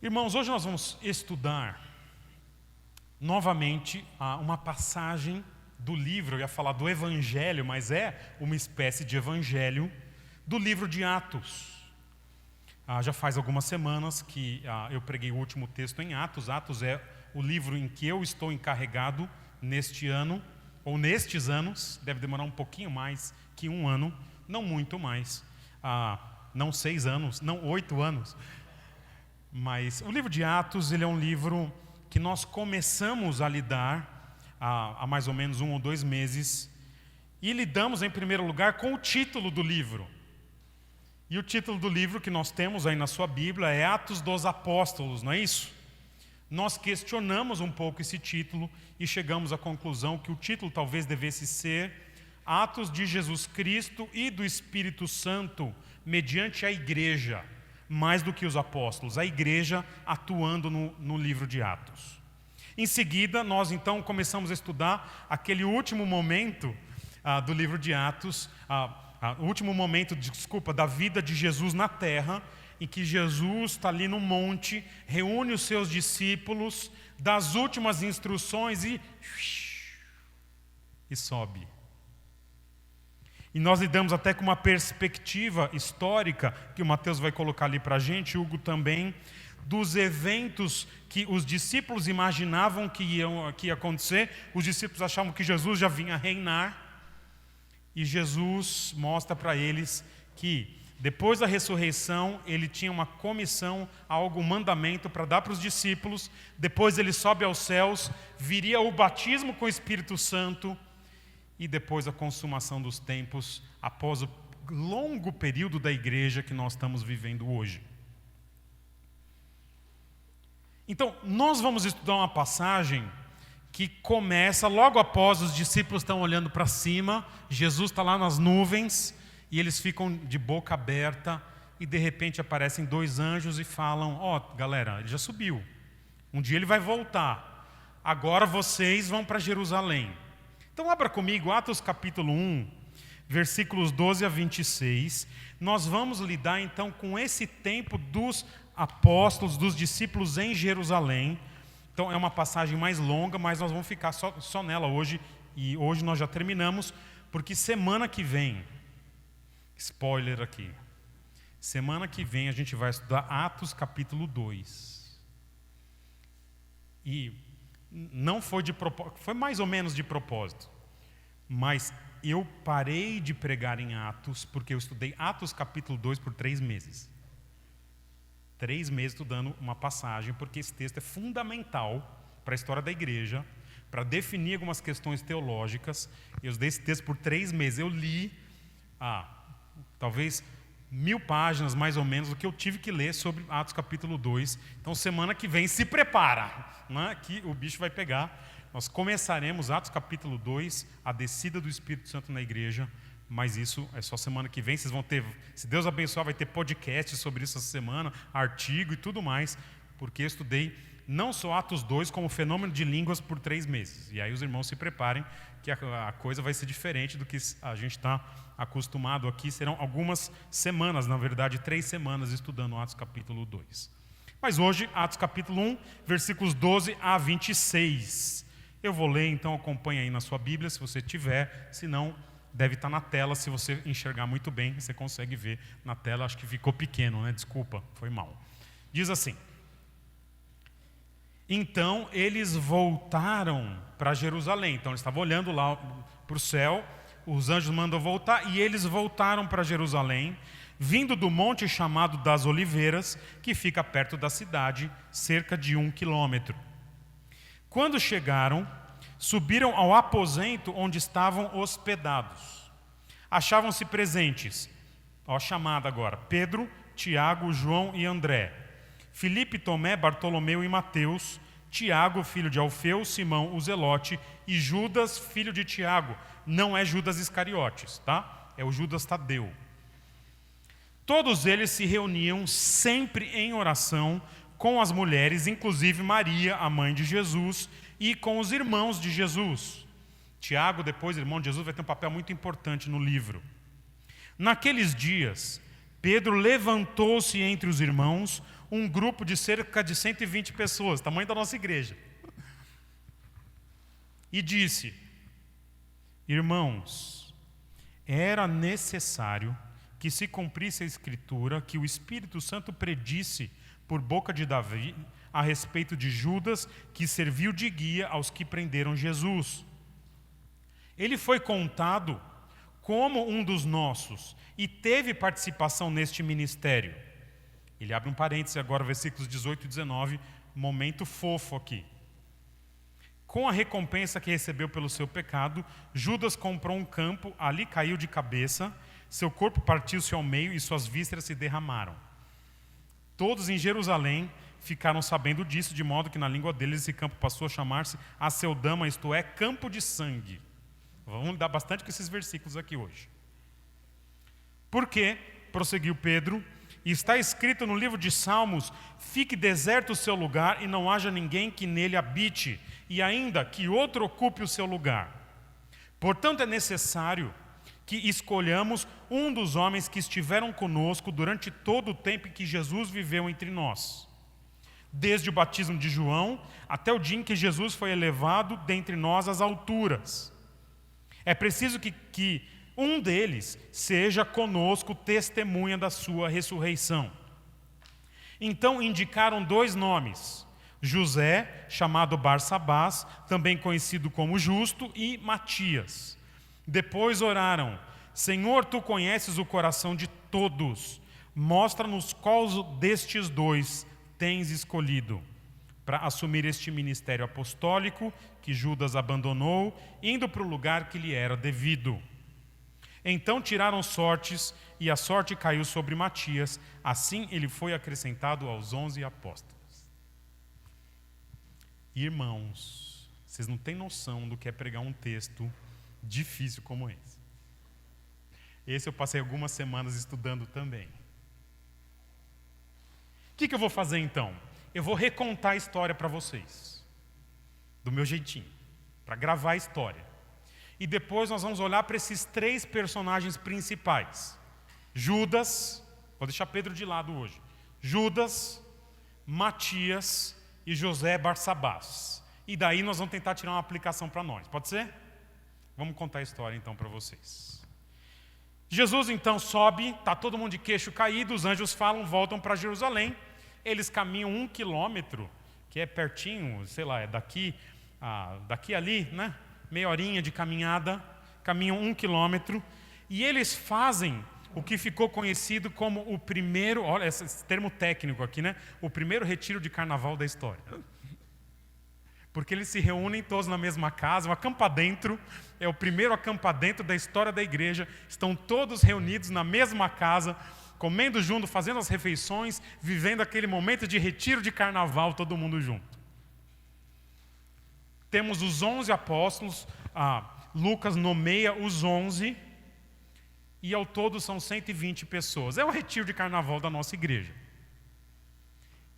Irmãos, hoje nós vamos estudar novamente uma passagem do livro, eu ia falar do Evangelho, mas é uma espécie de Evangelho do livro de Atos. Já faz algumas semanas que eu preguei o último texto em Atos. Atos é o livro em que eu estou encarregado neste ano, ou nestes anos, deve demorar um pouquinho mais que um ano, não muito mais, não 6 anos, não 8 anos. Mas o livro de Atos, ele é um livro que nós começamos a lidar há mais ou menos 1 ou 2 meses, e lidamos em primeiro lugar com o título do livro. E o título do livro que nós temos aí na sua Bíblia é Atos dos Apóstolos, não é isso? Nós questionamos um pouco esse título e chegamos à conclusão que o título talvez devesse ser Atos de Jesus Cristo e do Espírito Santo mediante a igreja, mais do que os apóstolos, a igreja atuando no livro de Atos. Em seguida, nós então começamos a estudar aquele último momento do livro de Atos, o último momento, da vida de Jesus na terra, em que Jesus está ali no monte, reúne os seus discípulos, dá as últimas instruções e sobe. E nós lidamos até com uma perspectiva histórica, que o Mateus vai colocar ali para a gente, Hugo também, dos eventos que os discípulos imaginavam que ia acontecer. Os discípulos achavam que Jesus já vinha reinar, e Jesus mostra para eles que depois da ressurreição ele tinha uma comissão, um mandamento para dar para os discípulos. Depois ele sobe aos céus, viria o batismo com o Espírito Santo, e depois a consumação dos tempos, após o longo período da igreja que nós estamos vivendo hoje. Então, nós vamos estudar uma passagem que começa logo após os discípulos estão olhando para cima, Jesus está lá nas nuvens, e eles ficam de boca aberta, e de repente aparecem 2 anjos e falam: galera, ele já subiu, um dia ele vai voltar, agora vocês vão para Jerusalém. Então abra comigo Atos capítulo 1, versículos 12 a 26. Nós vamos lidar então com esse tempo dos apóstolos, dos discípulos em Jerusalém. Então é uma passagem mais longa, mas nós vamos ficar só nela hoje. E hoje nós já terminamos, porque semana que vem, spoiler aqui, semana que vem a gente vai estudar Atos capítulo 2. E não foi de propósito, foi mais ou menos de propósito, mas eu parei de pregar em Atos porque eu estudei Atos capítulo 2 por 3 meses. 3 meses estudando uma passagem, porque esse texto é fundamental para a história da igreja, para definir algumas questões teológicas. Eu estudei esse texto por 3 meses. Eu li talvez 1000 páginas mais ou menos do que eu tive que ler sobre Atos capítulo 2. Então semana que vem se prepara, né, que o bicho vai pegar. Nós começaremos Atos capítulo 2, a descida do Espírito Santo na igreja, mas isso é só semana que vem. Vocês vão ter, se Deus abençoar, vai ter podcast sobre isso essa semana, artigo e tudo mais, porque eu estudei não só Atos 2, como fenômeno de línguas por 3 meses. E aí os irmãos se preparem, que a coisa vai ser diferente do que a gente está acostumado aqui. Serão algumas semanas, na verdade 3 semanas, estudando Atos capítulo 2. Mas hoje, Atos capítulo 1, versículos 12 a 26. Eu vou ler, então acompanha aí na sua Bíblia, se você tiver, se não, deve estar na tela. Se você enxergar muito bem, você consegue ver na tela. Acho que ficou pequeno, né? Desculpa, foi mal. Diz assim: então eles voltaram para Jerusalém. Então eles estavam olhando lá para o céu, os anjos mandam voltar, e eles voltaram para Jerusalém, vindo do monte chamado das Oliveiras, que fica perto da cidade, cerca de 1 quilômetro. Quando chegaram, subiram ao aposento onde estavam hospedados. Achavam-se presentes, chamada agora, Pedro, Tiago, João e André, Filipe, Tomé, Bartolomeu e Mateus, Tiago, filho de Alfeu, Simão, o Zelote, e Judas, filho de Tiago. Não é Judas Iscariotes, tá? É o Judas Tadeu. Todos eles se reuniam sempre em oração com as mulheres, inclusive Maria, a mãe de Jesus, e com os irmãos de Jesus. Tiago, depois irmão de Jesus, vai ter um papel muito importante no livro. Naqueles dias, Pedro levantou-se entre os irmãos, um grupo de cerca de 120 pessoas, tamanho da nossa igreja. E disse: irmãos, era necessário que se cumprisse a Escritura que o Espírito Santo predisse por boca de Davi a respeito de Judas, que serviu de guia aos que prenderam Jesus. Ele foi contado como um dos nossos e teve participação neste ministério. Ele abre um parênteses agora, versículos 18 e 19, momento fofo aqui. Com a recompensa que recebeu pelo seu pecado, Judas comprou um campo, ali caiu de cabeça, seu corpo partiu-se ao meio e suas vísceras se derramaram. Todos em Jerusalém ficaram sabendo disso, de modo que na língua deles esse campo passou a chamar-se Aceldama, isto é, campo de sangue. Vamos lidar bastante com esses versículos aqui hoje. Porque, prosseguiu Pedro, está escrito no livro de Salmos: fique deserto o seu lugar e não haja ninguém que nele habite, e ainda que outro ocupe o seu lugar. Portanto, é necessário que escolhamos um dos homens que estiveram conosco durante todo o tempo em que Jesus viveu entre nós, desde o batismo de João até o dia em que Jesus foi elevado dentre nós às alturas. É preciso que um deles seja conosco testemunha da sua ressurreição. Então indicaram 2 nomes: José, chamado Barsabás, também conhecido como Justo, e Matias. Depois oraram: Senhor, tu conheces o coração de todos, mostra-nos qual destes 2 tens escolhido para assumir este ministério apostólico que Judas abandonou, indo para o lugar que lhe era devido. Então tiraram sortes, e a sorte caiu sobre Matias. Assim ele foi acrescentado aos 11 apóstolos. Irmãos, vocês não têm noção do que é pregar um texto difícil como esse. Esse eu passei algumas semanas estudando também. O que eu vou fazer então? Eu vou recontar a história para vocês, do meu jeitinho, para gravar a história. E depois nós vamos olhar para esses 3 personagens principais. Judas, vou deixar Pedro de lado hoje. Judas, Matias e José Barsabás. E daí nós vamos tentar tirar uma aplicação para nós. Pode ser? Vamos contar a história então para vocês. Jesus então sobe, está todo mundo de queixo caído, os anjos falam, voltam para Jerusalém. Eles caminham 1 quilômetro, que é pertinho, sei lá, é daqui ali, né? Meia horinha de caminhada, caminham 1 quilômetro, e eles fazem o que ficou conhecido como o primeiro, olha esse termo técnico aqui, né? O primeiro retiro de carnaval da história. Porque eles se reúnem todos na mesma casa, um acampa-dentro, é o primeiro acampa-dentro da história da igreja, estão todos reunidos na mesma casa, comendo junto, fazendo as refeições, vivendo aquele momento de retiro de carnaval, todo mundo junto. Temos os 11 apóstolos, Lucas nomeia os 11, e ao todo são 120 pessoas. É o retiro de carnaval da nossa igreja.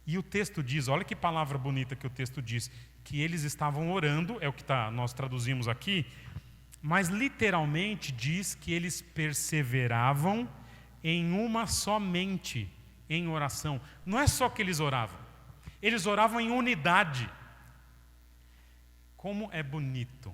E o texto diz, olha que palavra bonita que o texto diz, que eles estavam orando, é o que nós traduzimos aqui, mas literalmente diz que eles perseveravam em uma só mente, em oração. Não é só que eles oravam em unidade. Como é bonito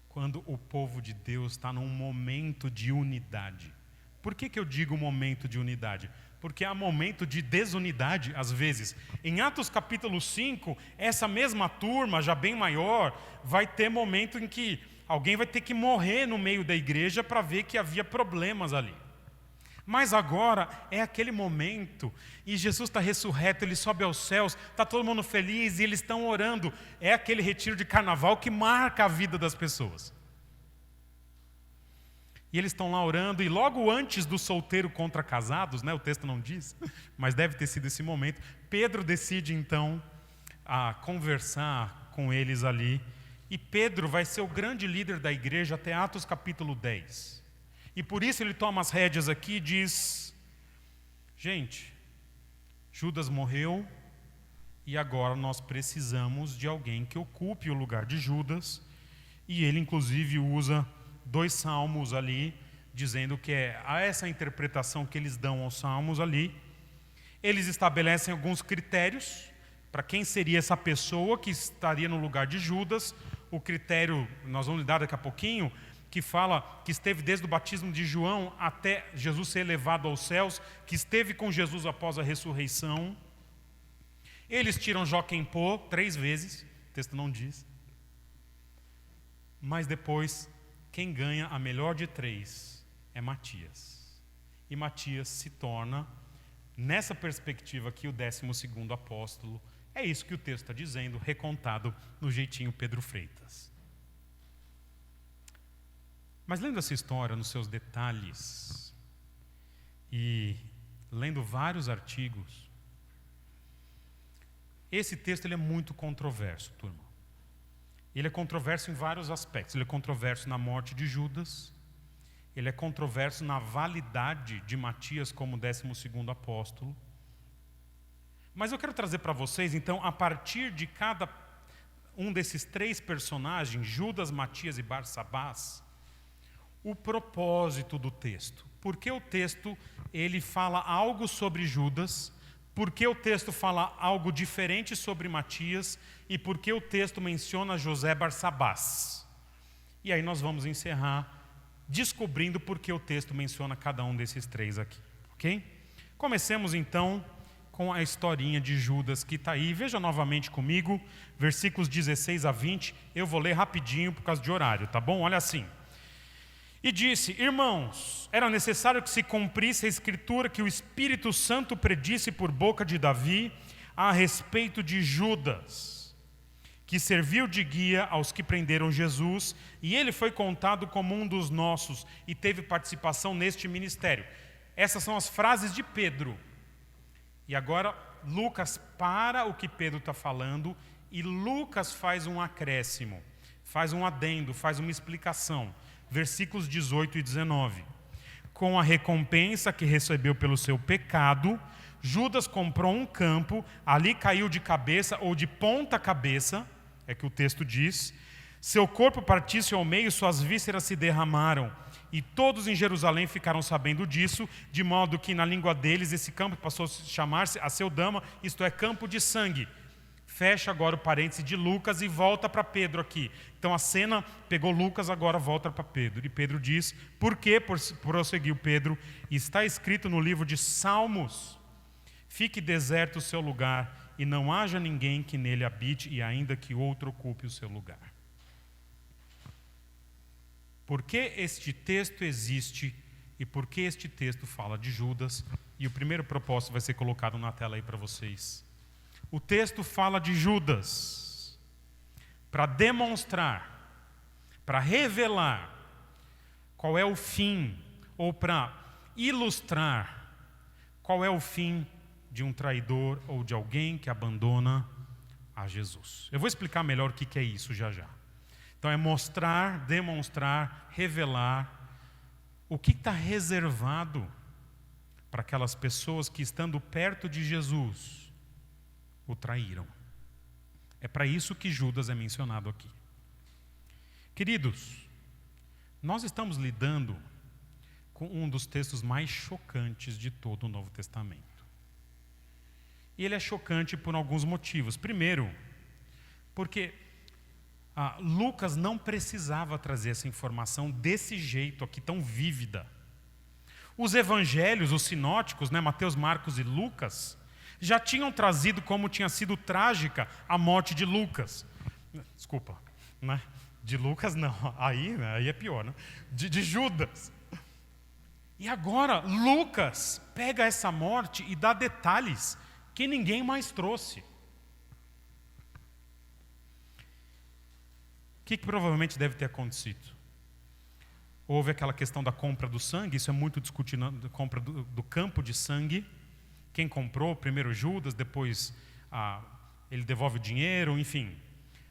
quando o povo de Deus está num momento de unidade. Por que eu digo momento de unidade? Porque há momento de desunidade às vezes. Em Atos capítulo 5, essa mesma turma, já bem maior, vai ter momento em que alguém vai ter que morrer no meio da igreja para ver que havia problemas ali. Mas agora é aquele momento, e Jesus está ressurreto, ele sobe aos céus, está todo mundo feliz e eles estão orando. É aquele retiro de carnaval que marca a vida das pessoas. E eles estão lá orando, e logo antes do solteiro contra casados, né, o texto não diz, mas deve ter sido esse momento, Pedro decide então conversar com eles ali. E Pedro vai ser o grande líder da igreja até Atos capítulo 10. E por isso ele toma as rédeas aqui e diz: gente, Judas morreu e agora nós precisamos de alguém que ocupe o lugar de Judas. E ele inclusive usa 2 salmos ali, dizendo que é essa interpretação que eles dão aos salmos ali. Eles estabelecem alguns critérios para quem seria essa pessoa que estaria no lugar de Judas. O critério, nós vamos lidar daqui a pouquinho, que fala que esteve desde o batismo de João até Jesus ser elevado aos céus, que esteve com Jesus após a ressurreição. Eles tiram Joquem Pô 3 vezes, o texto não diz. Mas depois, quem ganha a melhor de 3 é Matias. E Matias se torna, nessa perspectiva aqui, o 12º apóstolo. É isso que o texto está dizendo, recontado no jeitinho Pedro Freitas. Mas lendo essa história nos seus detalhes e lendo vários artigos, esse texto ele é muito controverso, turma. Ele é controverso em vários aspectos. Ele é controverso na morte de Judas, ele é controverso na validade de Matias como 12º apóstolo. Mas eu quero trazer para vocês, então, a partir de cada um desses 3 personagens, Judas, Matias e Barsabás, o propósito do texto. Por que o texto ele fala algo sobre Judas? Por que o texto fala algo diferente sobre Matias? E por que o texto menciona José Barsabás? E aí nós vamos encerrar descobrindo por que o texto menciona cada um desses 3 aqui, ok? Comecemos então com a historinha de Judas que está aí. Veja novamente comigo, versículos 16 a 20. Eu vou ler rapidinho por causa de horário, tá bom? Olha assim. E disse: irmãos, era necessário que se cumprisse a escritura que o Espírito Santo predisse por boca de Davi a respeito de Judas, que serviu de guia aos que prenderam Jesus, e ele foi contado como um dos nossos e teve participação neste ministério. Essas são as frases de Pedro. E agora Lucas para o que Pedro está falando e Lucas faz um acréscimo, faz um adendo, faz uma explicação. Versículos 18 e 19. Com a recompensa que recebeu pelo seu pecado, Judas comprou um campo, ali caiu de cabeça ou de ponta cabeça, é que o texto diz. Seu corpo partiu-se ao meio, suas vísceras se derramaram. E todos em Jerusalém ficaram sabendo disso, de modo que na língua deles esse campo passou a chamar-se Aceldama, isto é, campo de sangue. Fecha agora o parêntese de Lucas e volta para Pedro aqui. Então a cena pegou Lucas, agora volta para Pedro. E Pedro diz, por que, prosseguiu Pedro, está escrito no livro de Salmos: fique deserto o seu lugar e não haja ninguém que nele habite, e ainda que outro ocupe o seu lugar. Por que este texto existe e por que este texto fala de Judas? E o primeiro propósito vai ser colocado na tela aí para vocês. O texto fala de Judas para demonstrar, para revelar qual é o fim, ou para ilustrar qual é o fim de um traidor ou de alguém que abandona a Jesus. Eu vou explicar melhor o que é isso já já. Então é mostrar, demonstrar, revelar o que está reservado para aquelas pessoas que, estando perto de Jesus, o traíram. É para isso que Judas é mencionado aqui. Queridos, nós estamos lidando com um dos textos mais chocantes de todo o Novo Testamento. E ele é chocante por alguns motivos. Primeiro, porque Lucas não precisava trazer essa informação desse jeito aqui, tão vívida. Os evangelhos, os sinóticos, Mateus, Marcos e Lucas, já tinham trazido como tinha sido trágica a morte de Lucas. Desculpa, né? De Lucas não, aí é pior, né? De Judas. E agora Lucas pega essa morte e dá detalhes que ninguém mais trouxe. O que provavelmente deve ter acontecido? Houve aquela questão da compra do sangue, isso é muito discutido, da compra do campo de sangue. Quem comprou, primeiro Judas, depois ele devolve o dinheiro, enfim.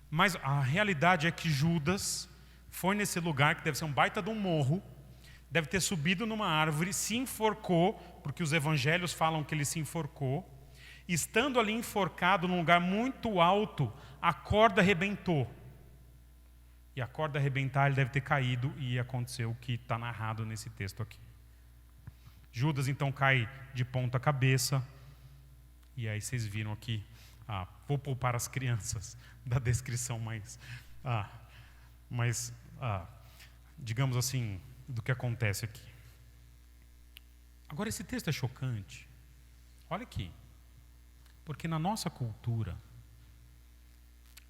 Mas a realidade é que Judas foi nesse lugar, que deve ser um baita de um morro, deve ter subido numa árvore, se enforcou, porque os evangelhos falam que ele se enforcou. Estando ali enforcado num lugar muito alto, a corda arrebentou. E a corda arrebentar, ele deve ter caído, e aconteceu o que está narrado nesse texto aqui. Judas então cai de ponta cabeça, E aí vocês viram aqui, vou poupar as crianças da descrição mais digamos assim, do que acontece aqui. Agora, esse texto é chocante. Olha aqui. Porque na nossa cultura,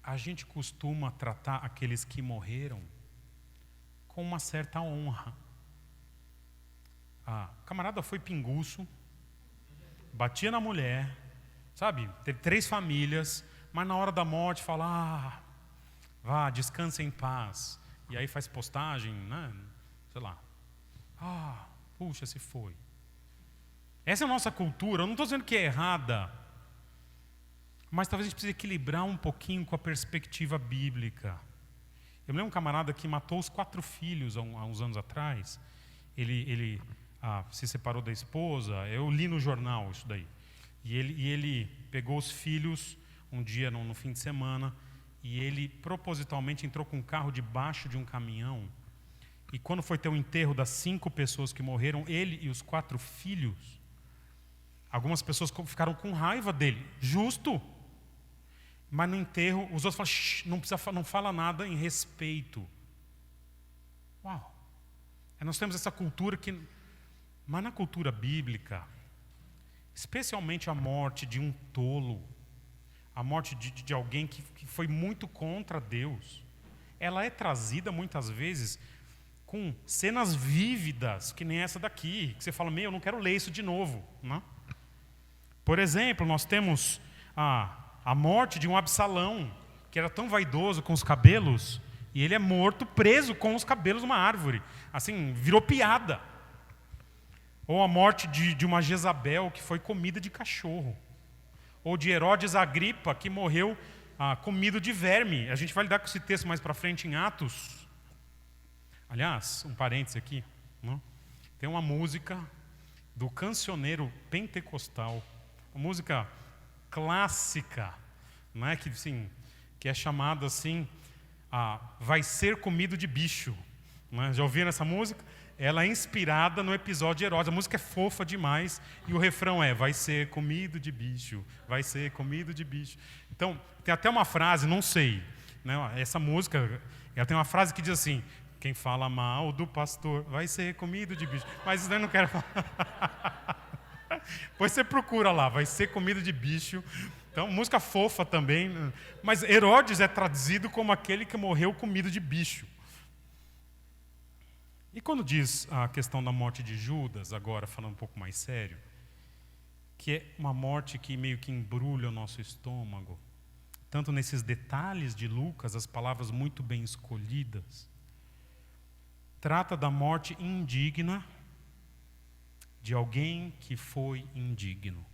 a gente costuma tratar aqueles que morreram com uma certa honra. O camarada foi pinguço, batia na mulher, sabe? Teve 3 famílias, mas na hora da morte fala, vá, descanse em paz. E aí faz postagem, né? Sei lá. Puxa, se foi. Essa é a nossa cultura. Eu não estou dizendo que é errada, mas talvez a gente precise equilibrar um pouquinho com a perspectiva bíblica. Eu me lembro de um camarada que matou os 4 filhos há uns anos atrás. Ele se separou da esposa. Eu li no jornal isso daí. E ele pegou os filhos um dia no fim de semana e ele propositalmente entrou com um carro debaixo de um caminhão. E quando foi ter o enterro das 5 pessoas que morreram, ele e os 4 filhos, algumas pessoas ficaram com raiva dele. Justo. Mas no enterro, os outros falam, não fala nada em respeito. Uau! Nós temos essa cultura que... Mas na cultura bíblica, especialmente a morte de um tolo, a morte de alguém que foi muito contra Deus, ela é trazida muitas vezes com cenas vívidas, que nem essa daqui, que você fala, eu não quero ler isso de novo. Não? Por exemplo, nós temos a morte de um Absalão, que era tão vaidoso com os cabelos, e ele é morto preso com os cabelos numa árvore. Assim, virou piada. Ou a morte de uma Jezabel, que foi comida de cachorro. Ou de Herodes Agripa, que morreu comido de verme. A gente vai lidar com esse texto mais para frente em Atos. Aliás, um parêntese aqui. Não? Tem uma música do cancioneiro pentecostal, uma música clássica, não é? Que é chamada assim, vai ser comido de bicho. Não é? Já ouviram essa música? Ela é inspirada no episódio de Herodes. A música é fofa demais e o refrão é: vai ser comido de bicho, vai ser comido de bicho. Então, tem até uma frase, não sei, né? Essa música, ela tem uma frase que diz assim: quem fala mal do pastor vai ser comido de bicho. Mas isso eu não quero falar. Pois você procura lá, vai ser comido de bicho. Então, música fofa também. Mas Herodes é traduzido como aquele que morreu comido de bicho. E quando diz a questão da morte de Judas, agora falando um pouco mais sério, que é uma morte que meio que embrulha o nosso estômago, tanto nesses detalhes de Lucas, as palavras muito bem escolhidas, trata da morte indigna de alguém que foi indigno.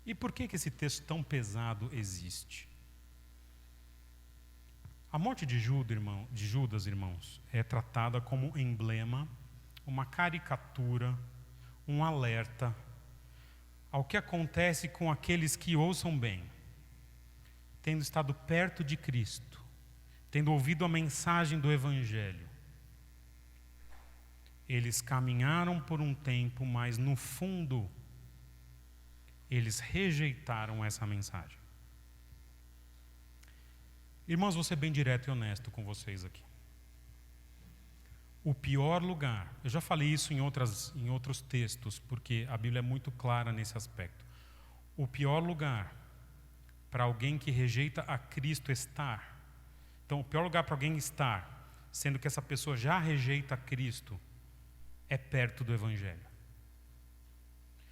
E por que esse texto tão pesado existe? A morte de Judas, irmãos, é tratada como um emblema, uma caricatura, um alerta ao que acontece com aqueles que, ouçam bem, tendo estado perto de Cristo, tendo ouvido a mensagem do Evangelho, eles caminharam por um tempo, mas no fundo, eles rejeitaram essa mensagem. Irmãos, vou ser bem direto e honesto com vocês aqui. O pior lugar, eu já falei isso em outros textos, porque a Bíblia é muito clara nesse aspecto. O pior lugar para alguém que rejeita a Cristo estar, então o pior lugar para alguém estar, sendo que essa pessoa já rejeita a Cristo, é perto do Evangelho.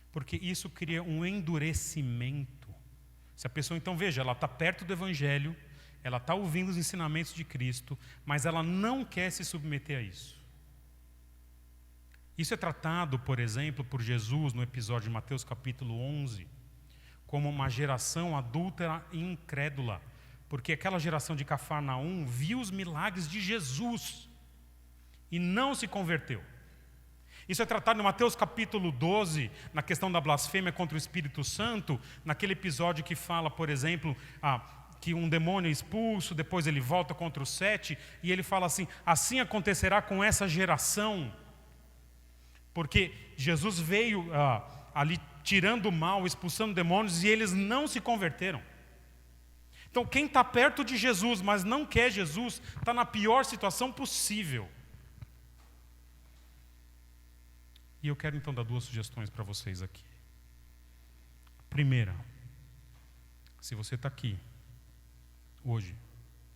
Porque isso cria um endurecimento. Se a pessoa, então, veja, ela está perto do Evangelho, ela está ouvindo os ensinamentos de Cristo, mas ela não quer se submeter a isso. Isso é tratado, por exemplo, por Jesus no episódio de Mateus capítulo 11, como uma geração adúltera e incrédula, porque aquela geração de Cafarnaum viu os milagres de Jesus e não se converteu. Isso é tratado no Mateus capítulo 12, na questão da blasfêmia contra o Espírito Santo, naquele episódio que fala, por exemplo, que um demônio é expulso, depois ele volta contra os 7, e ele fala assim: assim acontecerá com essa geração, porque Jesus veio ali tirando o mal, expulsando demônios, e eles não se converteram. Então, quem está perto de Jesus, mas não quer Jesus, está na pior situação possível. E eu quero então dar 2 sugestões para vocês aqui. Primeira, se você está aqui hoje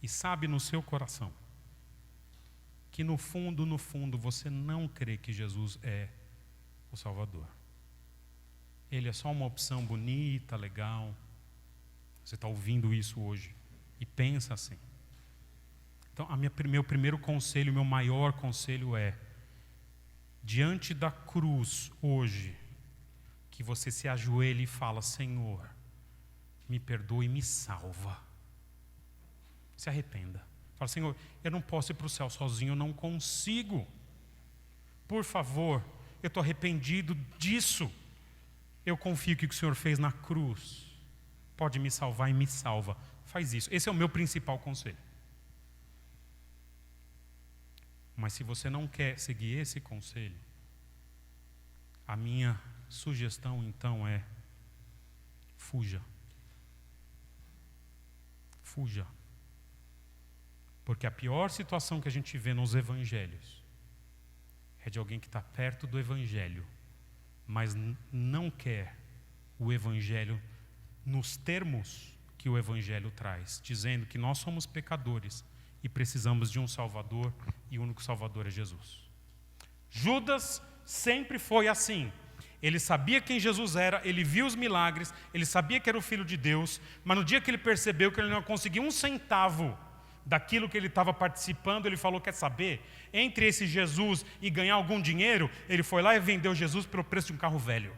e sabe no seu coração que no fundo, você não crê que Jesus é o Salvador. Ele é só uma opção bonita, legal. Você está ouvindo isso hoje e pensa assim. Então, meu primeiro conselho, meu maior conselho é: diante da cruz hoje, que você se ajoelhe e fala: Senhor, me perdoe e me salva. Se arrependa. Fala: Senhor, eu não posso ir para o céu sozinho, eu não consigo. Por favor, eu estou arrependido disso. Eu confio que o que o Senhor fez na cruz pode me salvar e me salva. Faz isso. Esse é o meu principal conselho. Mas se você não quer seguir esse conselho, a minha sugestão então é: fuja. Fuja. Porque a pior situação que a gente vê nos evangelhos é de alguém que está perto do evangelho, mas não quer o evangelho nos termos que o evangelho traz, dizendo que nós somos pecadores e precisamos de um Salvador, e o único Salvador é Jesus. Judas sempre foi assim. Ele sabia quem Jesus era, ele viu os milagres, ele sabia que era o Filho de Deus, mas no dia que ele percebeu que ele não conseguia um centavo daquilo que ele estava participando, ele falou: quer saber? Entre esse Jesus e ganhar algum dinheiro, ele foi lá e vendeu Jesus pelo preço de um carro velho.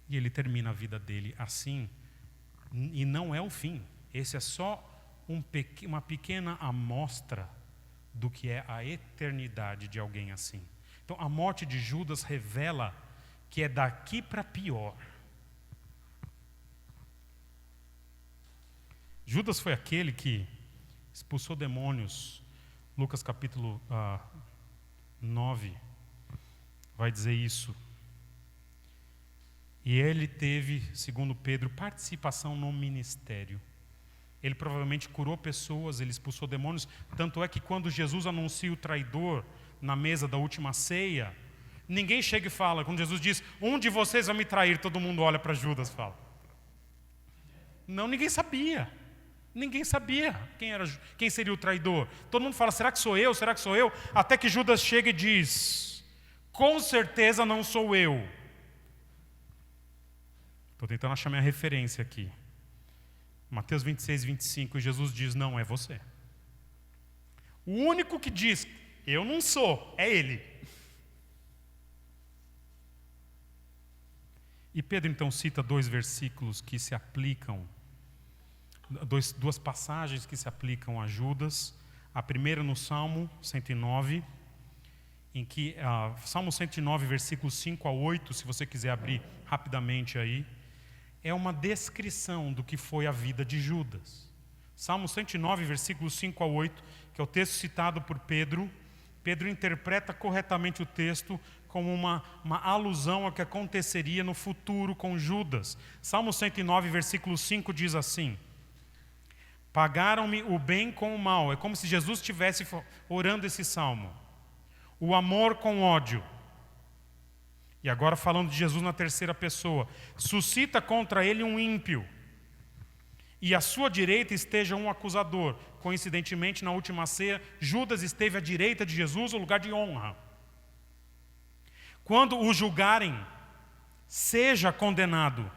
E ele termina a vida dele assim, e não é o fim. Esse é só uma pequena amostra do que é a eternidade de alguém assim. Então, a morte de Judas revela que é daqui para pior. Judas foi aquele que expulsou demônios. Lucas capítulo 9 vai dizer isso. E ele teve, segundo Pedro, participação no ministério. Ele provavelmente curou pessoas, ele expulsou demônios. Tanto é que quando Jesus anuncia o traidor na mesa da última ceia, ninguém chega e fala, quando Jesus diz: um de vocês vai me trair, todo mundo olha para Judas e fala. Não, ninguém sabia. Ninguém sabia quem seria o traidor. Todo mundo fala: será que sou eu? Será que sou eu? Até que Judas chega e diz: com certeza não sou eu. Estou tentando achar minha referência aqui. Mateus 26, 25, e Jesus diz: não é você. O único que diz: eu não sou, é ele. E Pedro então cita 2 versículos que se aplicam, duas passagens que se aplicam a Judas. A primeira no Salmo 109, em que, Salmo 109, versículos 5 a 8, se você quiser abrir rapidamente aí, é uma descrição do que foi a vida de Judas. Salmo 109, versículos 5 a 8, que é o texto citado por Pedro. Pedro interpreta corretamente o texto como uma alusão ao que aconteceria no futuro com Judas. Salmo 109, versículo 5 diz assim: pagaram-me o bem com o mal. É como se Jesus estivesse orando esse salmo. O amor com ódio. E agora falando de Jesus na terceira pessoa: suscita contra ele um ímpio, e à sua direita esteja um acusador. Coincidentemente, na última ceia, Judas esteve à direita de Jesus, o lugar de honra. Quando o julgarem, seja condenado,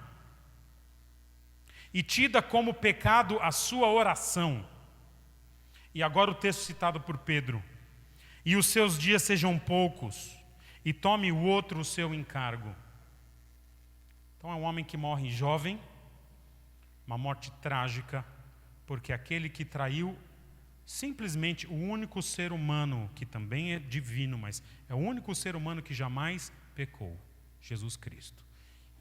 e tida como pecado a sua oração. E agora o texto citado por Pedro: e os seus dias sejam poucos, e tome o outro o seu encargo. Então é um homem que morre jovem, uma morte trágica, porque aquele que traiu simplesmente o único ser humano, que também é divino, mas é o único ser humano que jamais pecou, Jesus Cristo.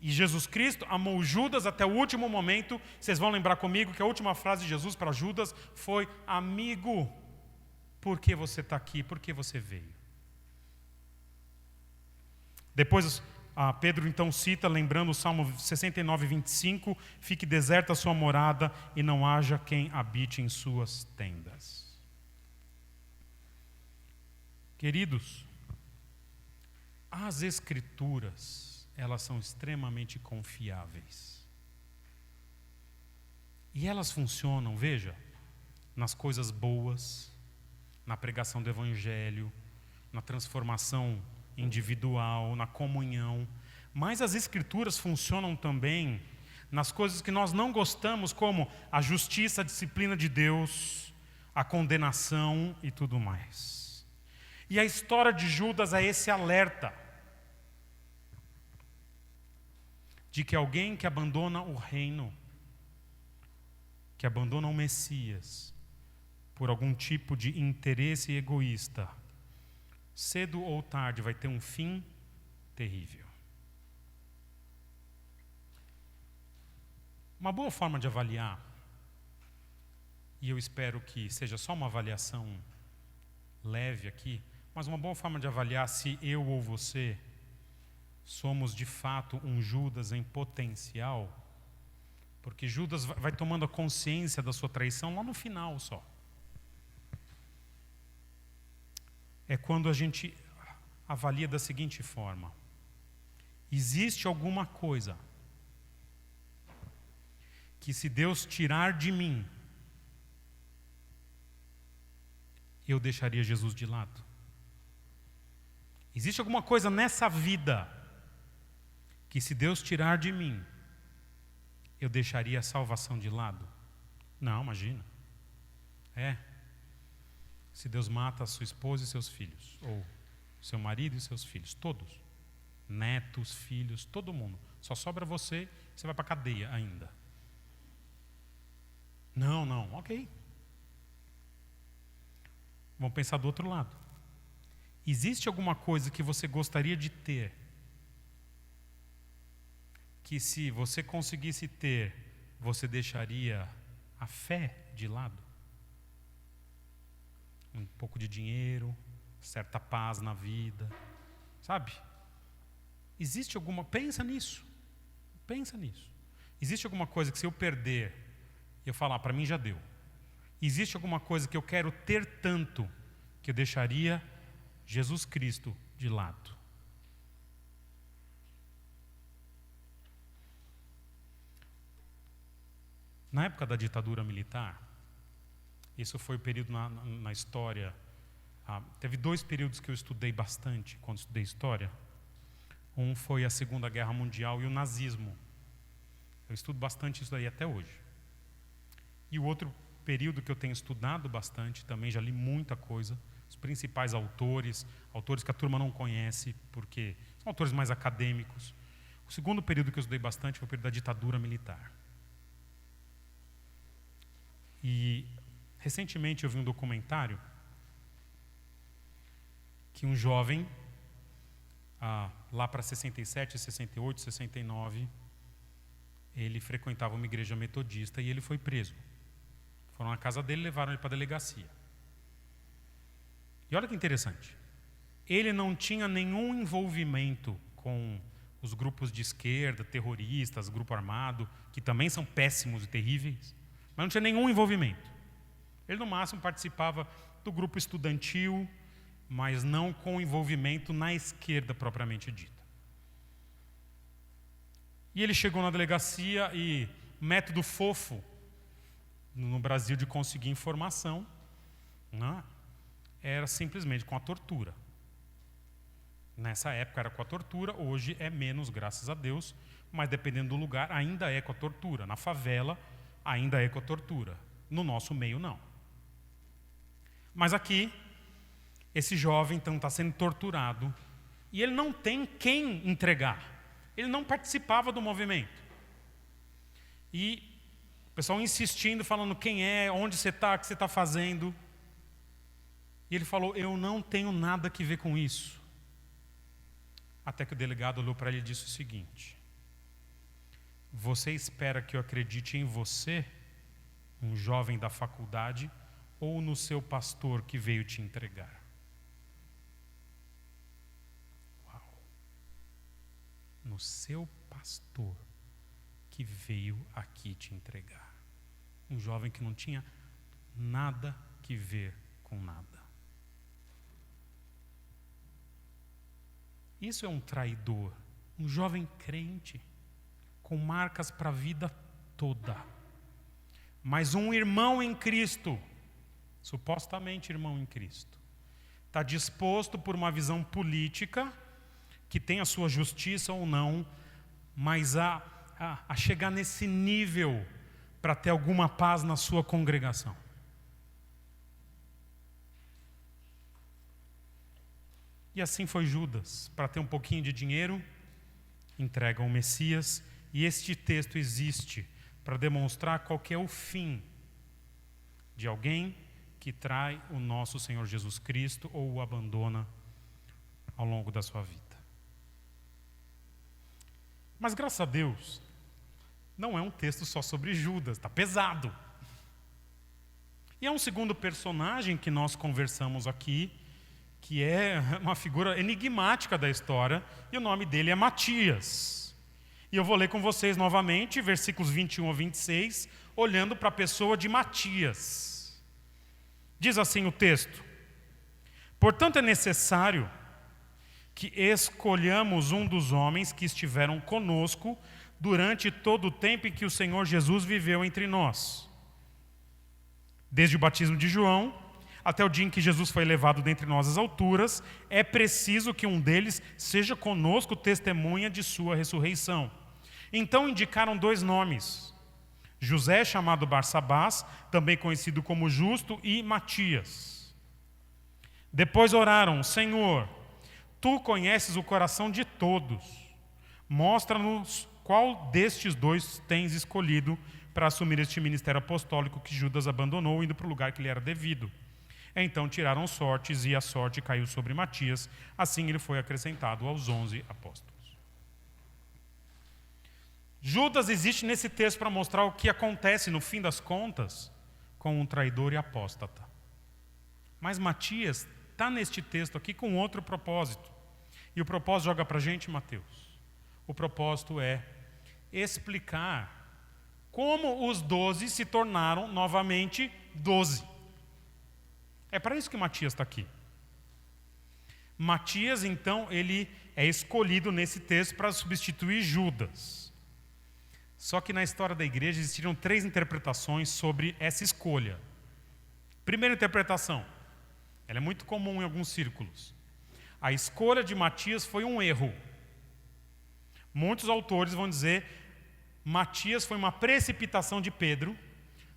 E Jesus Cristo amou Judas até o último momento. Vocês vão lembrar comigo que a última frase de Jesus para Judas foi: amigo, por que você está aqui? Por que você veio? Depois, Pedro então cita, lembrando o Salmo 69, 25, fique deserta a sua morada e não haja quem habite em suas tendas. Queridos, as Escrituras, elas são extremamente confiáveis. E elas funcionam, veja, nas coisas boas, na pregação do Evangelho, na transformação individual, na comunhão. Mas as Escrituras funcionam também nas coisas que nós não gostamos, como a justiça, a disciplina de Deus, a condenação e tudo mais. E a história de Judas é esse alerta de que alguém que abandona o reino, que abandona o Messias, por algum tipo de interesse egoísta, cedo ou tarde vai ter um fim terrível. Uma boa forma de avaliar, e eu espero que seja só uma avaliação leve aqui, mas uma boa forma de avaliar se eu ou você somos de fato um Judas em potencial, porque Judas vai tomando a consciência da sua traição lá no final só. É quando a gente avalia da seguinte forma: existe alguma coisa que, se Deus tirar de mim, eu deixaria Jesus de lado? Existe alguma coisa nessa vida que, se Deus tirar de mim, eu deixaria a salvação de lado? Não, imagina. Se Deus mata a sua esposa e seus filhos, ou seu marido e seus filhos, todos, netos, filhos, todo mundo, só sobra você, você vai para a cadeia ainda. Não, ok. Vamos pensar do outro lado. Existe alguma coisa que você gostaria de ter, que, se você conseguisse ter, você deixaria a fé de lado? Um pouco de dinheiro, certa paz na vida, sabe? Existe alguma... Pensa nisso. Existe alguma coisa que, se eu perder, eu falar, para mim já deu. Existe alguma coisa que eu quero ter tanto que eu deixaria Jesus Cristo de lado? Na época da ditadura militar, isso foi o período na história. Teve 2 períodos que eu estudei bastante quando estudei história. Um foi a Segunda Guerra Mundial e o nazismo. Eu estudo bastante isso daí até hoje. E o outro período que eu tenho estudado bastante, também já li muita coisa, os principais autores que a turma não conhece, porque são autores mais acadêmicos. O segundo período que eu estudei bastante foi o período da ditadura militar. E recentemente eu vi um documentário que um jovem, lá para 67, 68, 69, ele frequentava uma igreja metodista e ele foi preso. Foram na casa dele e levaram ele para a delegacia. E olha que interessante, ele não tinha nenhum envolvimento com os grupos de esquerda, terroristas, grupo armado, que também são péssimos e terríveis, mas não tinha nenhum envolvimento. Ele, no máximo, participava do grupo estudantil, mas não com envolvimento na esquerda propriamente dita. E ele chegou na delegacia e método fofo no Brasil de conseguir informação, né, era simplesmente com a tortura. Nessa época era com a tortura, hoje é menos, graças a Deus, mas dependendo do lugar ainda é com a tortura. Na favela ainda é com a tortura, no nosso meio não. Mas aqui, esse jovem então está sendo torturado e ele não tem quem entregar. Ele não participava do movimento. E o pessoal insistindo, falando quem é, onde você está, o que você está fazendo. E ele falou, eu não tenho nada a ver com isso. Até que o delegado olhou para ele e disse o seguinte: você espera que eu acredite em você, um jovem da faculdade, ou no seu pastor que veio te entregar? Uau. no seu pastor que veio aqui te entregar. Um jovem que não tinha nada que ver com nada. Isso é um traidor, um jovem crente, com marcas para a vida toda. Mas um irmão em Cristo, supostamente irmão em Cristo, está disposto por uma visão política, que tem a sua justiça ou não, mas a chegar nesse nível para ter alguma paz na sua congregação. E assim foi Judas, para ter um pouquinho de dinheiro, entrega o Messias, e este texto existe para demonstrar qual que é o fim de alguém que trai o nosso Senhor Jesus Cristo ou o abandona ao longo da sua vida. Mas graças a Deus, não é um texto só sobre Judas, está pesado. E é um segundo personagem que nós conversamos aqui, que é uma figura enigmática da história, e o nome dele é Matias. E eu vou ler com vocês novamente, versículos 21 a 26, olhando para a pessoa de Matias. Diz assim o texto: portanto é necessário que escolhamos um dos homens que estiveram conosco durante todo o tempo em que o Senhor Jesus viveu entre nós, desde o batismo de João até o dia em que Jesus foi levado dentre nós às alturas. É preciso que um deles seja conosco testemunha de sua ressurreição. Então indicaram 2 nomes: José, chamado Barsabás, também conhecido como Justo, e Matias. Depois oraram: Senhor, tu conheces o coração de todos. Mostra-nos qual destes 2 tens escolhido para assumir este ministério apostólico que Judas abandonou, indo para o lugar que lhe era devido. Então tiraram sortes, e a sorte caiu sobre Matias. Assim ele foi acrescentado aos 11 apóstolos. Judas existe nesse texto para mostrar o que acontece, no fim das contas, com um traidor e apóstata. Mas Matias está neste texto aqui com outro propósito. E o propósito joga para a gente, Mateus. O propósito é explicar como os 12 se tornaram novamente 12. É para isso que Matias está aqui. Matias, então, ele é escolhido nesse texto para substituir Judas. Só que na história da igreja existiram 3 interpretações sobre essa escolha. Primeira interpretação, ela é muito comum em alguns círculos. A escolha de Matias foi um erro. Muitos autores vão dizer: Matias foi uma precipitação de Pedro,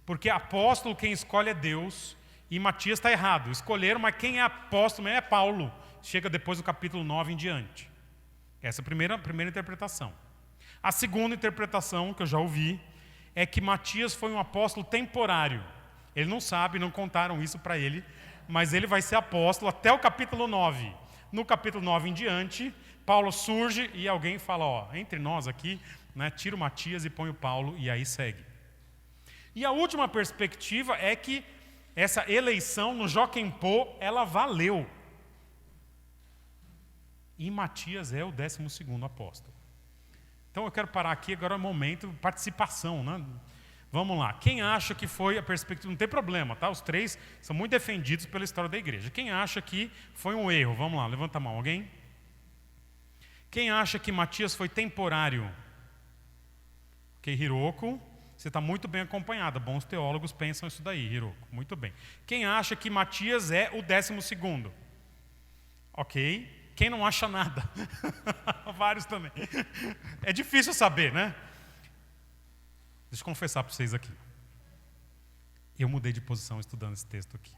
porque apóstolo quem escolhe é Deus, e Matias está errado. Escolheram, mas quem é apóstolo é Paulo. Chega depois do capítulo 9 em diante. Essa é a primeira interpretação. A segunda interpretação, que eu já ouvi, é que Matias foi um apóstolo temporário. Ele não sabe, não contaram isso para ele, mas ele vai ser apóstolo até o capítulo 9. No capítulo 9 em diante, Paulo surge e alguém fala: entre nós aqui, né, tira o Matias e põe o Paulo, e aí segue. E a última perspectiva é que essa eleição no Joquem Pô, ela valeu. E Matias é o 12º apóstolo. Então eu quero parar aqui, agora é o momento de participação, né? Vamos lá. Quem acha que foi a perspectiva? Não tem problema, tá? Os 3 são muito defendidos pela história da igreja. Quem acha que foi um erro? Vamos lá, levanta a mão. Alguém? Quem acha que Matias foi temporário? Ok, Hiroko, você está muito bem acompanhada. Bons teólogos pensam isso daí, Hiroko. Muito bem. Quem acha que Matias é o 12º? Ok. Quem não acha nada? Vários também. É difícil saber, né? Deixa eu confessar para vocês aqui. Eu mudei de posição estudando esse texto aqui.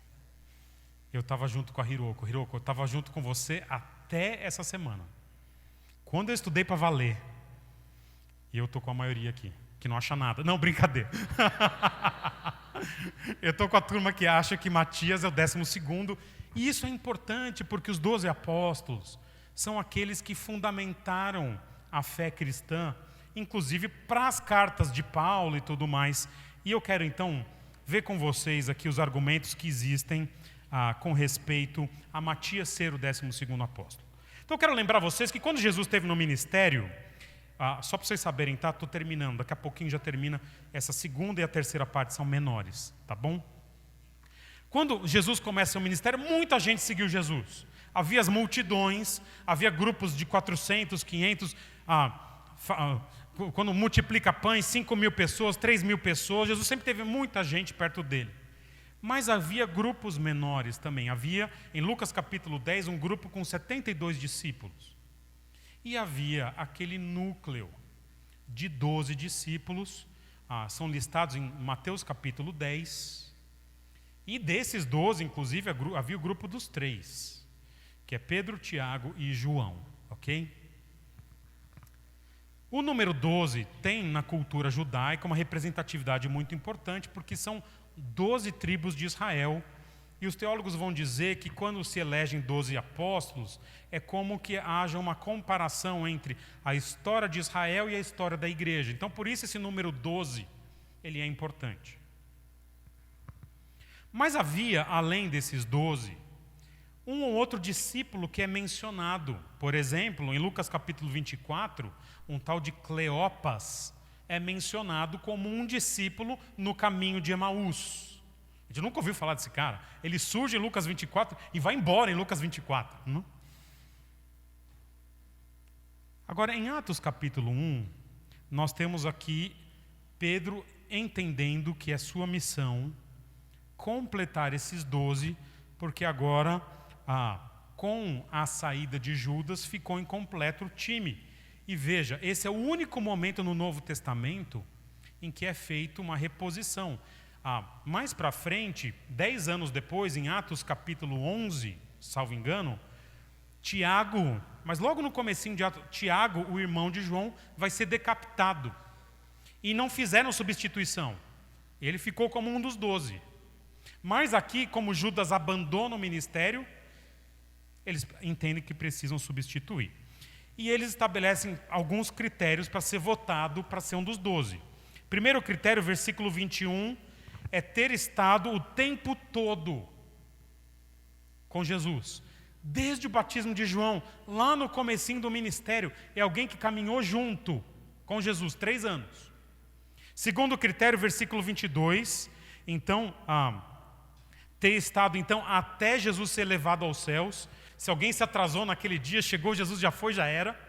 Eu estava junto com a Hiroko. Hiroko, eu estava junto com você até essa semana. Quando eu estudei para valer, e eu estou com a maioria aqui, que não acha nada. Não, brincadeira. Eu estou com a turma que acha que Matias é o 12º. E isso é importante porque os 12 apóstolos são aqueles que fundamentaram a fé cristã, inclusive para as cartas de Paulo e tudo mais. E eu quero então ver com vocês aqui os argumentos que existem com respeito a Matias ser o 12º apóstolo. Então eu quero lembrar vocês que quando Jesus esteve no ministério, só para vocês saberem, tá? Estou terminando, daqui a pouquinho já termina. Essa segunda e a terceira parte são menores, tá bom? Quando Jesus começa seu ministério, muita gente seguiu Jesus. Havia as multidões, havia grupos de 400, 500, quando multiplica pães, 5.000 pessoas, 3.000 pessoas, Jesus sempre teve muita gente perto dele. Mas havia grupos menores também. Havia, em Lucas capítulo 10, um grupo com 72 discípulos. E havia aquele núcleo de 12 discípulos, são listados em Mateus capítulo 10. E desses 12, inclusive, havia o grupo dos 3, que é Pedro, Tiago e João, ok? O número 12 tem na cultura judaica uma representatividade muito importante, porque são 12 tribos de Israel. E os teólogos vão dizer que quando se elegem 12 apóstolos, é como que haja uma comparação entre a história de Israel e a história da igreja. Então, por isso esse número 12, ele é importante. Mas havia, além desses 12, um ou outro discípulo que é mencionado. Por exemplo, em Lucas capítulo 24, um tal de Cleopas é mencionado como um discípulo no caminho de Emaús. A gente nunca ouviu falar desse cara. Ele surge em Lucas 24 e vai embora em Lucas 24. Não? Agora, em Atos capítulo 1, nós temos aqui Pedro entendendo que é sua missão completar esses 12, porque agora, com a saída de Judas, ficou incompleto o time. E veja, esse é o único momento no Novo Testamento em que é feita uma reposição. Mais para frente, 10 anos depois, em Atos capítulo 11, salvo engano, Tiago, mas logo no comecinho de Atos, Tiago, o irmão de João, vai ser decapitado. E não fizeram substituição. Ele ficou como um dos 12. Mas aqui, como Judas abandona o ministério, eles entendem que precisam substituir. E eles estabelecem alguns critérios para ser votado, para ser um dos 12. Primeiro critério, versículo 21, é ter estado o tempo todo com Jesus. Desde o batismo de João, lá no comecinho do ministério, é alguém que caminhou junto com Jesus, 3 anos. Segundo critério, versículo 22, então, ter estado então até Jesus ser levado aos céus. Se alguém se atrasou naquele dia, chegou, Jesus já foi, já era.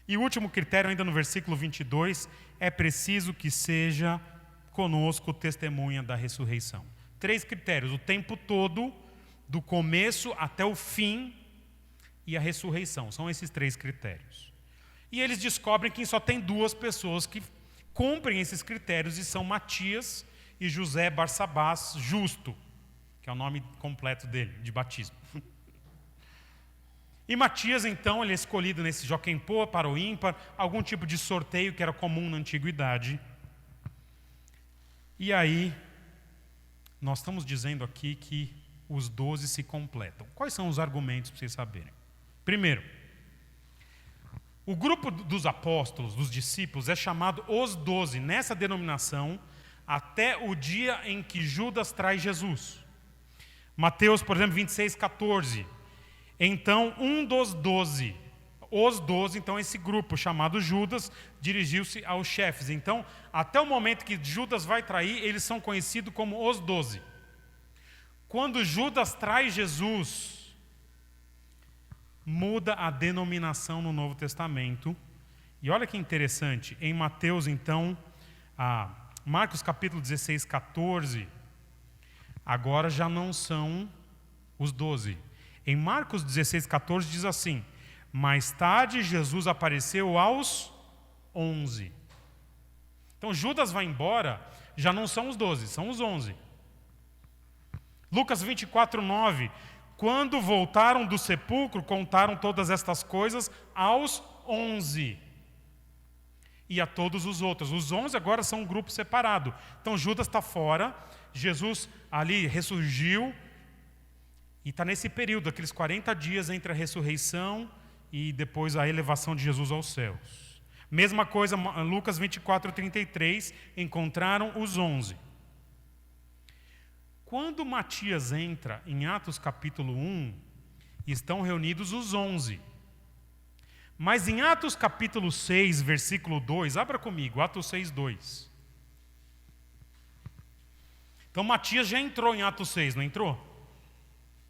E o último critério, ainda no versículo 22, é preciso que seja conosco testemunha da ressurreição. 3 critérios, o tempo todo, do começo até o fim, e a ressurreição. São esses 3 critérios. E eles descobrem que só tem 2 pessoas que cumprem esses critérios, e são Matias e José Barsabás Justo, que é o nome completo dele, de batismo. E Matias, então, ele é escolhido nesse Joquem Pô, para o ímpar, algum tipo de sorteio que era comum na antiguidade. E aí, nós estamos dizendo aqui que os 12 se completam. Quais são os argumentos para vocês saberem? Primeiro, o grupo dos apóstolos, dos discípulos, é chamado os 12, nessa denominação, até o dia em que Judas traz Jesus. Mateus, por exemplo, 26:14. Então, um dos 12, os 12, então esse grupo chamado Judas, dirigiu-se aos chefes. Então, até o momento que Judas vai trair, eles são conhecidos como os 12. Quando Judas traz Jesus, muda a denominação no Novo Testamento. E olha que interessante, em Mateus, então, Marcos capítulo 16:14, agora já não são os 12. Em Marcos 16:14 diz assim: mais tarde Jesus apareceu aos 11. Então Judas vai embora, já não são os 12, são os 11. Lucas 24:9, quando voltaram do sepulcro, contaram todas estas coisas aos 11. E a todos os outros. Os 11 agora são um grupo separado. Então Judas está fora, Jesus ali ressurgiu, e está nesse período, aqueles 40 dias entre a ressurreição e depois a elevação de Jesus aos céus. Mesma coisa, Lucas 24:33, encontraram os 11. Quando Matias entra em Atos capítulo 1, estão reunidos os 11. Mas em Atos capítulo 6, versículo 2, abra comigo, Atos 6, 2. Então Matias já entrou em Atos 6, não entrou?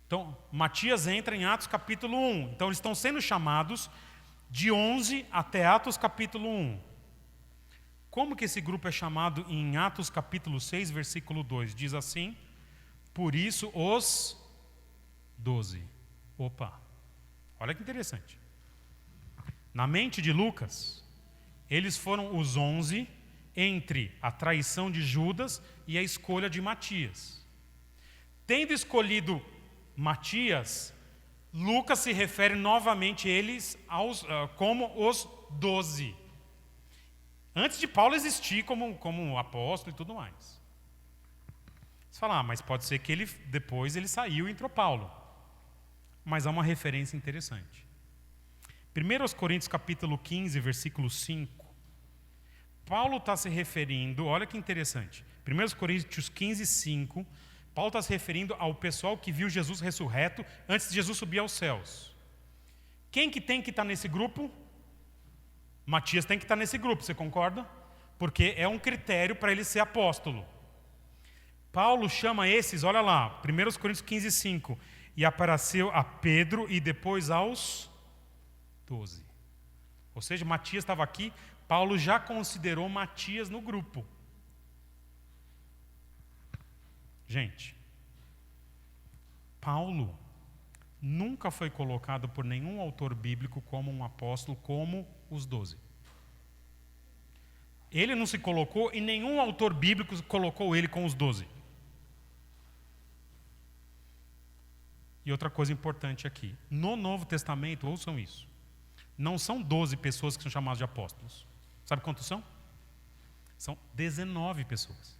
Então Matias entra em Atos capítulo 1. Então eles estão sendo chamados de 11 até Atos capítulo 1. Como que esse grupo é chamado em Atos capítulo 6, versículo 2? Diz assim: por isso os 12. Opa, olha que interessante. Na mente de Lucas, eles foram os 11 entre a traição de Judas e a escolha de Matias. Tendo escolhido Matias, Lucas se refere novamente a eles como os 12. Antes de Paulo existir como apóstolo e tudo mais. Você fala, mas pode ser que depois ele saiu e entrou Paulo. Mas há uma referência interessante. 1 Coríntios capítulo 15, versículo 5. Paulo está se referindo, olha que interessante. 1 Coríntios 15, 5. Paulo está se referindo ao pessoal que viu Jesus ressurreto antes de Jesus subir aos céus. Quem que tem que estar nesse grupo? Matias tem que estar nesse grupo, você concorda? Porque é um critério para ele ser apóstolo. Paulo chama esses, olha lá, 1 Coríntios 15, 5. E apareceu a Pedro e depois aos 12. Ou seja, Matias estava aqui, Paulo já considerou Matias no grupo. Gente, Paulo nunca foi colocado por nenhum autor bíblico como um apóstolo, como os 12. Ele não se colocou e nenhum autor bíblico colocou ele com os 12. E outra coisa importante aqui, no Novo Testamento, ouçam isso, não são 12 pessoas que são chamadas de apóstolos. Sabe quantos são? São 19 pessoas,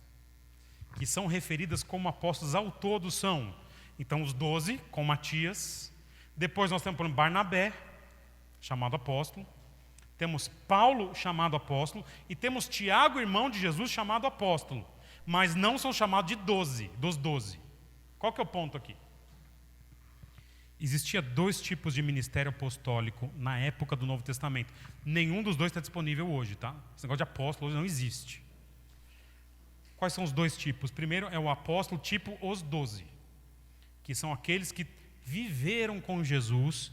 que são referidas como apóstolos ao todo são. Então os 12, com Matias, depois nós temos, por exemplo, Barnabé, chamado apóstolo, temos Paulo, chamado apóstolo, e temos Tiago, irmão de Jesus, chamado apóstolo, mas não são chamados de 12, dos 12. Qual que é o ponto aqui? Existia 2 tipos de ministério apostólico na época do Novo Testamento. Nenhum dos 2 está disponível hoje, tá? Esse negócio de apóstolo hoje não existe. Quais são os 2 tipos? Primeiro é o apóstolo tipo os 12, que são aqueles que viveram com Jesus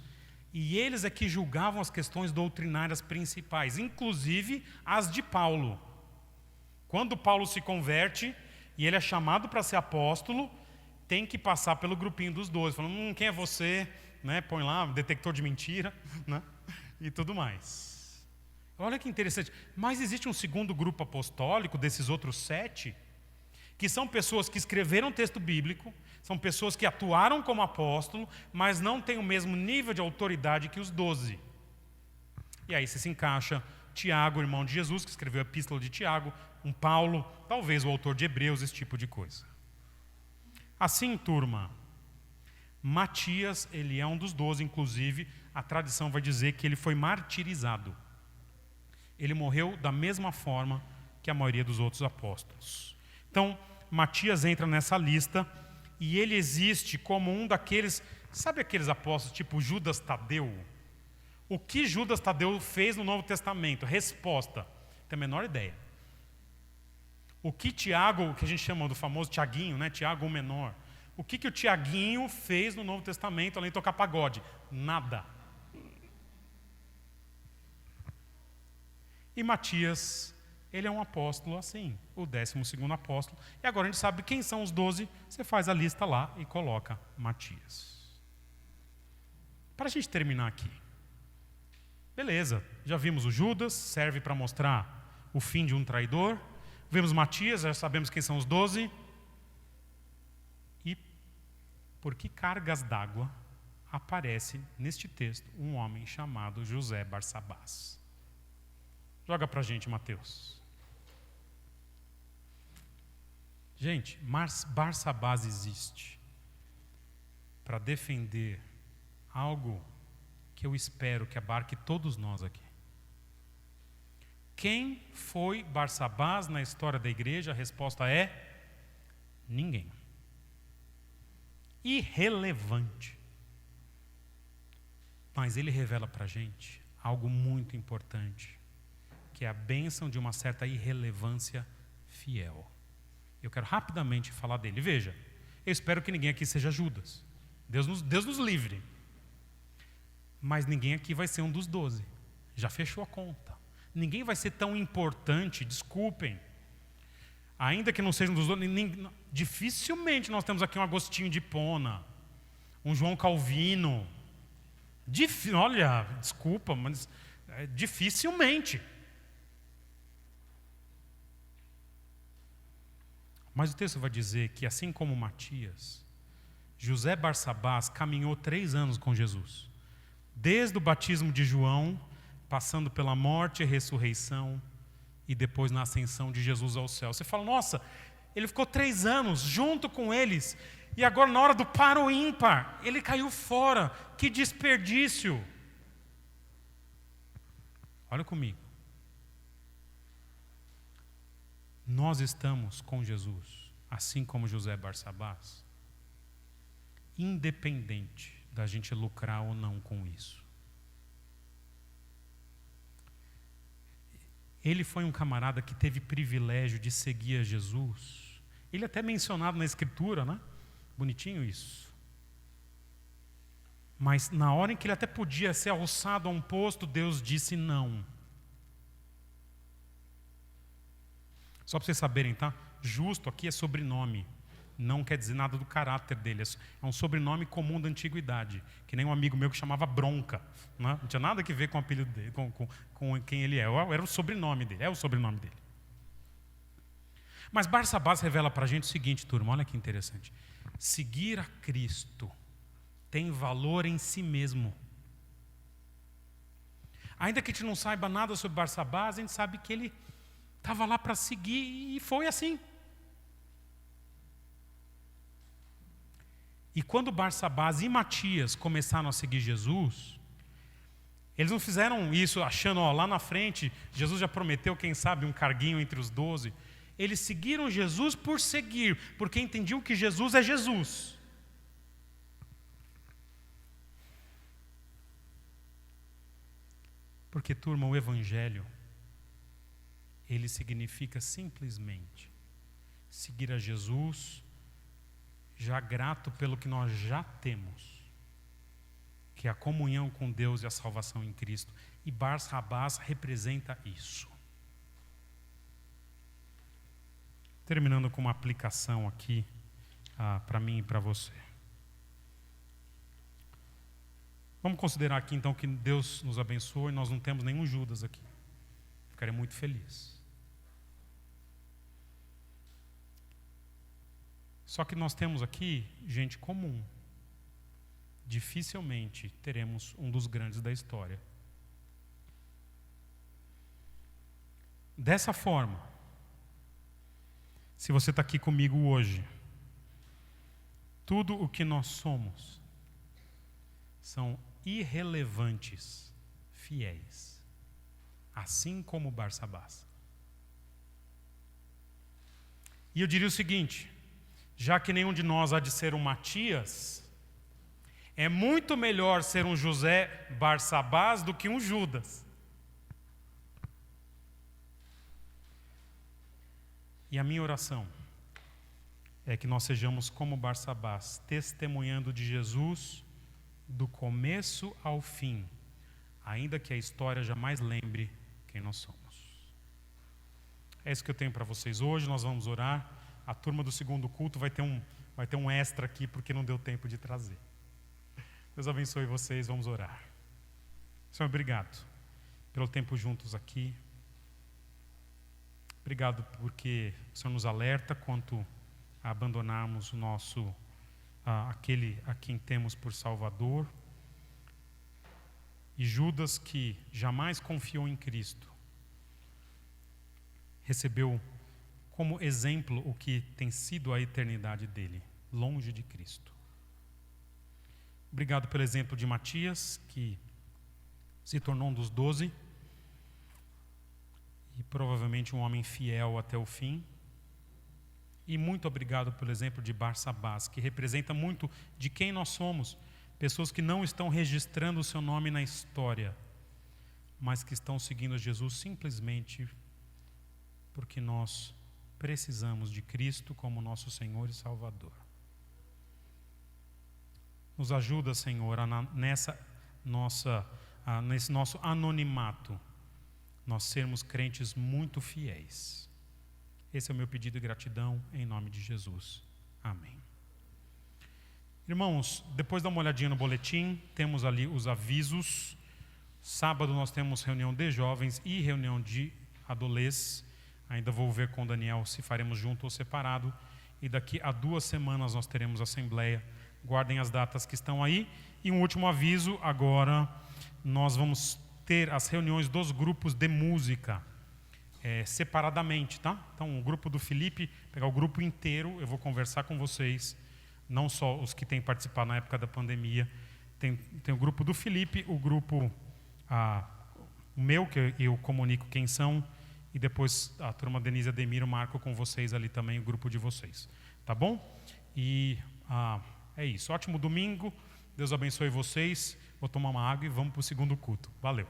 e eles é que julgavam as questões doutrinárias principais, inclusive as de Paulo. Quando Paulo se converte e ele é chamado para ser apóstolo, tem que passar pelo grupinho dos 12, falando, quem é você? Né? Põe lá, detector de mentira, né? E tudo mais. Olha que interessante. Mas existe um segundo grupo apostólico, desses outros 7, que são pessoas que escreveram texto bíblico, são pessoas que atuaram como apóstolo, mas não têm o mesmo nível de autoridade que os 12. E aí se encaixa Tiago, irmão de Jesus, que escreveu a epístola de Tiago, um Paulo, talvez o autor de Hebreus, esse tipo de coisa. Assim, turma, Matias, ele é um dos 12, inclusive, a tradição vai dizer que ele foi martirizado. Ele morreu da mesma forma que a maioria dos outros apóstolos. Então, Matias entra nessa lista e ele existe como um daqueles, sabe aqueles apóstolos tipo Judas Tadeu? O que Judas Tadeu fez no Novo Testamento? Resposta, tem a menor ideia. O que Tiago, que a gente chama do famoso Tiaguinho, né? Tiago o menor. O que o Tiaguinho fez no Novo Testamento, além de tocar pagode? Nada. E Matias, ele é um apóstolo assim, o 12º apóstolo. E agora a gente sabe quem são os 12, você faz a lista lá e coloca Matias. Para a gente terminar aqui. Beleza, já vimos o Judas, serve para mostrar o fim de um traidor. Vemos Matias, já sabemos quem são os 12. E por que cargas d'água aparece neste texto um homem chamado José Barsabás? Joga para a gente, Mateus. Gente, Barsabás existe para defender algo que eu espero que abarque todos nós aqui. Quem foi Barsabás na história da igreja? A resposta é ninguém. Irrelevante. Mas ele revela para a gente algo muito importante, que é a bênção de uma certa irrelevância fiel. Eu quero rapidamente falar dele. Veja, eu espero que ninguém aqui seja Judas. Deus nos livre. Mas ninguém aqui vai ser um dos 12. Já fechou a conta. Ninguém vai ser tão importante, desculpem. Ainda que não seja um dos 12, dificilmente nós temos aqui um Agostinho de Hipona, um João Calvino. Olha, desculpa, mas dificilmente. Mas o texto vai dizer que, assim como Matias, José Barsabás caminhou 3 anos com Jesus. Desde o batismo de João, passando pela morte e ressurreição, e depois na ascensão de Jesus ao céu. Você fala, nossa, ele ficou 3 anos junto com eles, e agora na hora do par ou ímpar, ele caiu fora. Que desperdício! Olha comigo. Nós estamos com Jesus, assim como José Barsabás, independente da gente lucrar ou não com isso. Ele foi um camarada que teve privilégio de seguir a Jesus. Ele é até mencionado na Escritura, né? Bonitinho isso. Mas na hora em que ele até podia ser alçado a um posto, Deus disse não. Só para vocês saberem, tá? Justo aqui é sobrenome. Não quer dizer nada do caráter dele. É um sobrenome comum da antiguidade. Que nem um amigo meu que chamava Bronca. Né? Não tinha nada a ver com o apelido dele, com quem ele é. Era o sobrenome dele. É o sobrenome dele. Mas Barsabás revela para a gente o seguinte, turma. Olha que interessante. Seguir a Cristo tem valor em si mesmo. Ainda que a gente não saiba nada sobre Barsabás, a gente sabe que ele estava lá para seguir e foi assim. E quando Barsabás e Matias começaram a seguir Jesus, eles não fizeram isso achando, lá na frente, Jesus já prometeu, quem sabe, um carguinho entre os 12. Eles seguiram Jesus por seguir, porque entendiam que Jesus é Jesus. Porque, turma, o Evangelho, ele significa simplesmente seguir a Jesus, já grato pelo que nós já temos, que é a comunhão com Deus e a salvação em Cristo. E Barsabás representa isso. Terminando com uma aplicação aqui para mim e para você. Vamos considerar aqui então que Deus nos abençoe e nós não temos nenhum Judas aqui. Ficarei muito feliz. Só que nós temos aqui gente comum. Dificilmente teremos um dos grandes da história. Dessa forma, se você está aqui comigo hoje, tudo o que nós somos são irrelevantes, fiéis, assim como Barsabás. E eu diria o seguinte, já que nenhum de nós há de ser um Matias, é muito melhor ser um José Barsabás do que um Judas. E a minha oração é que nós sejamos como Barsabás, testemunhando de Jesus do começo ao fim, ainda que a história jamais lembre quem nós somos. É isso que eu tenho para vocês hoje. Nós vamos orar. A turma do segundo culto vai ter um extra aqui, porque não deu tempo de trazer. Deus abençoe vocês, vamos orar. Senhor, obrigado pelo tempo juntos aqui. Obrigado porque o Senhor nos alerta quanto a abandonarmos o nosso, aquele a quem temos por Salvador. E Judas, que jamais confiou em Cristo, recebeu como exemplo o que tem sido a eternidade dele, longe de Cristo. Obrigado pelo exemplo de Matias, que se tornou um dos 12, e provavelmente um homem fiel até o fim. E muito obrigado pelo exemplo de Barsabás, que representa muito de quem nós somos, pessoas que não estão registrando o seu nome na história, mas que estão seguindo Jesus simplesmente porque nós precisamos de Cristo como nosso Senhor e Salvador. Nos ajuda, Senhor, nesse nosso anonimato, nós sermos crentes muito fiéis. Esse é o meu pedido de gratidão, em nome de Jesus. Amém. Irmãos, depois dá uma olhadinha no boletim, temos ali os avisos. Sábado nós temos reunião de jovens e reunião de adolescentes. Ainda vou ver com o Daniel se faremos junto ou separado. E daqui a 2 semanas nós teremos assembleia. Guardem as datas que estão aí. E um último aviso, agora nós vamos ter as reuniões dos grupos de música separadamente, tá? Então o grupo do Felipe, pegar o grupo inteiro, eu vou conversar com vocês, não só os que têm participado na época da pandemia. Tem o grupo do Felipe, o grupo o meu, que eu comunico quem são, e depois a turma Denise e Ademir, eu marco com vocês ali também o grupo de vocês, tá bom? E é isso, ótimo domingo, Deus abençoe vocês, vou tomar uma água e vamos para o segundo culto. Valeu!